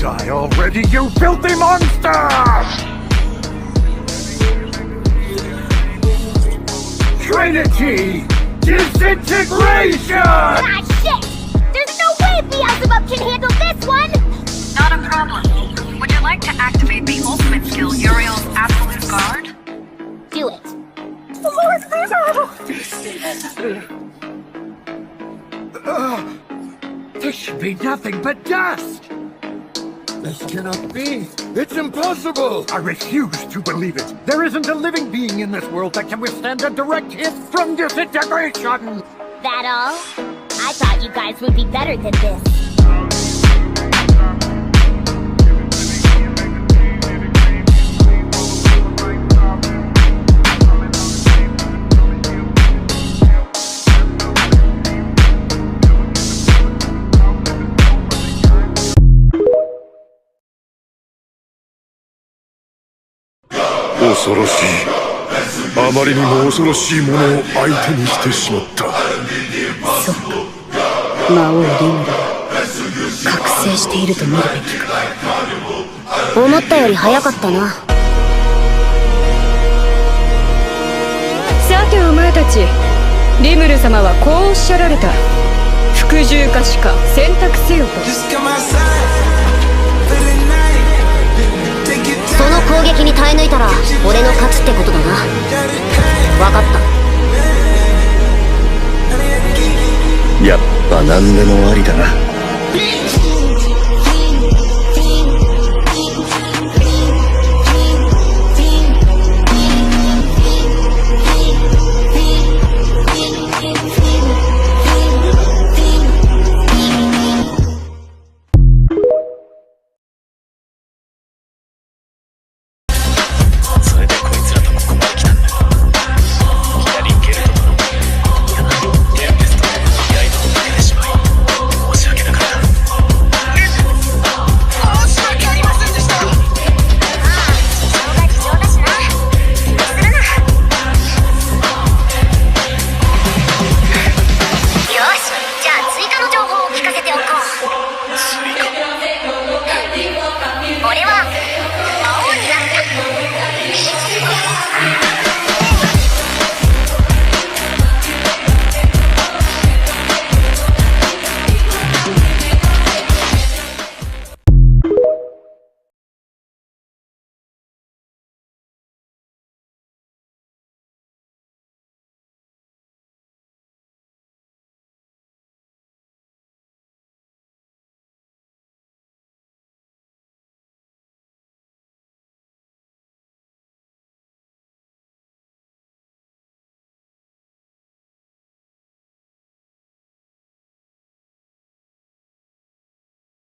Die already, you filthy monster! Trinity! Disintegration! Ah, shit! There's no way Beelzebub can handle this one! Not a problem. Would you like to activate the ultimate skill, Uriel's Absolute Guard? Do it. This should be nothing but dust! This cannot be! It's impossible! I refuse to believe it! There isn't a living being in this world that can withstand a direct hit from disintegration! That all? I thought you guys would be better than this. 恐ろしい。あまりにも恐ろしいものを相手にしてしまった。そうか。魔王リムルは覚醒していると見るべきか。思ったより早かったな。さてお前たち、リムル様はこうおっしゃられた。服従かしか選択せよと。その攻撃に耐え抜いたら俺の勝ちってことだな。分かった。やっぱ何でもありだな。